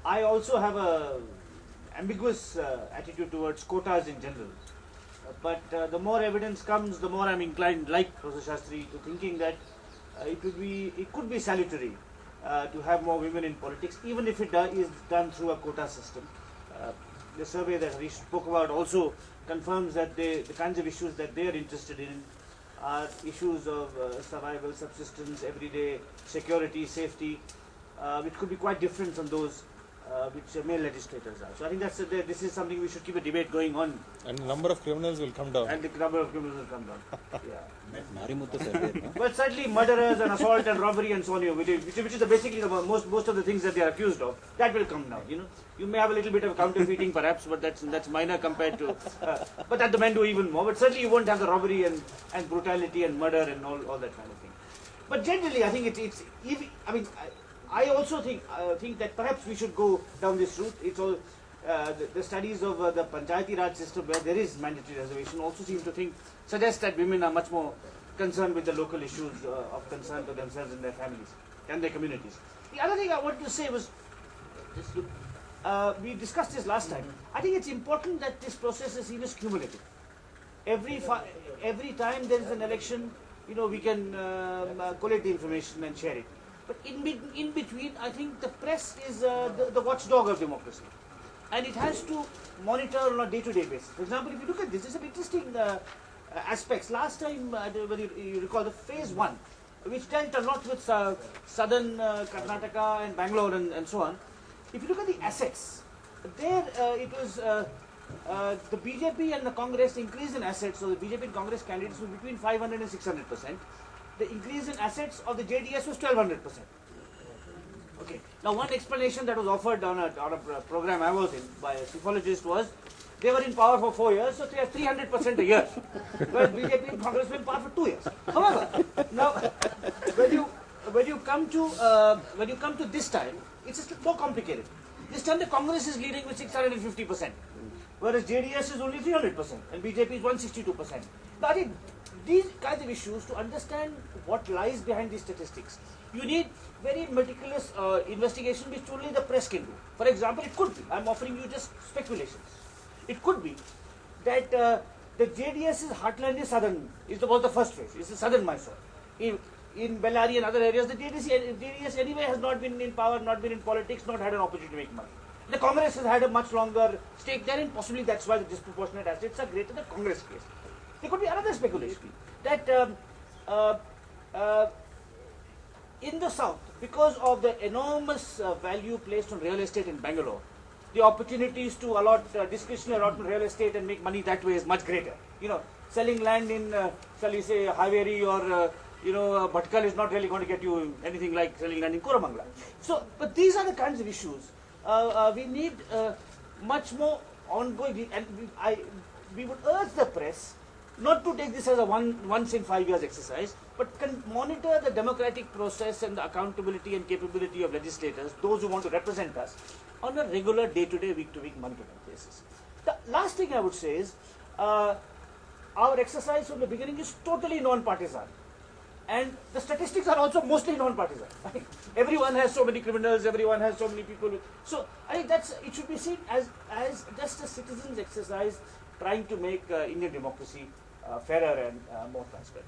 I also have a ambiguous attitude towards quotas in general. But the more evidence comes, the more I'm inclined, like Professor Shastri, to thinking that it could be salutary to have more women in politics, even if it is done through a quota system. The survey that Harish spoke about also confirms that the kinds of issues that they are interested in are issues of survival, subsistence, everyday security, safety, which could be quite different from those which male legislators are. So I think this is something we should keep a debate going on. And the number of criminals will come down. And the number of criminals will come down. Yeah. Well, certainly murderers and assault and robbery and so on, which is basically most of the things that they are accused of, that will come down. You may have a little bit of counterfeiting perhaps, but that's minor compared to. But that the men do even more. But certainly you won't have the robbery and brutality and murder and all that kind of thing. But generally, I think I also think that perhaps we should go down this route. It's all the studies of the Panchayati Raj system, where there is mandatory reservation, also seem to suggest that women are much more concerned with the local issues of concern to themselves and their families and their communities. The other thing I wanted to say was, we discussed this last time. I think it's important that this process is seen as cumulative. Every time there is an election, we can collate the information and share it. But in between, I think the press is the watchdog of democracy. And it has to monitor on a day-to-day basis. For example, if you look at this, there's some interesting aspects. Last time, whether you recall the phase 1, which dealt a lot with southern Karnataka and Bangalore and so on. If you look at the assets, there it was the BJP and the Congress increase in assets, so the BJP and Congress candidates were between 500 and 600%. The increase in assets of the JDS was 1200%. Okay. Now, one explanation that was offered on a program I was in by a psichologist was they were in power for 4 years, so they have 300% a year, whereas BJP and Congress were in power for 2 years. However, now when you come to this time, it's just more complicated. This time the Congress is leading with 650%, whereas JDS is only 300% and BJP is 162%. Now, I think these kinds of issues, to understand what lies behind these statistics, you need very meticulous investigation, which only the press can do. For example, it could be, I'm offering you just speculations. It could be that the JDS's heartland is southern, was the first phase, it's the southern Mysore. In Bellary and other areas, the JDS anyway has not been in power, not been in politics, not had an opportunity to make money. The Congress has had a much longer stake there, and possibly that's why the disproportionate assets are greater in the Congress case. There could be another speculation that in the south, because of the enormous value placed on real estate in Bangalore, the opportunities to allot discretionary allotment real estate and make money that way is much greater. Selling land in, shall we say, Haveri or Bhatkal is not really going to get you anything like selling land in Koramangala. So, but these are the kinds of issues we need much more ongoing, and we would urge the press not to take this as a once in 5 years exercise, but can monitor the democratic process and the accountability and capability of legislators, those who want to represent us, on a regular day-to-day, week-to-week, month-to-month basis. The last thing I would say is, our exercise from the beginning is totally non-partisan. And the statistics are also mostly non-partisan. Everyone has so many criminals, everyone has so many people. So I think it should be seen as just a citizen's exercise trying to make Indian democracy fairer and more transparent.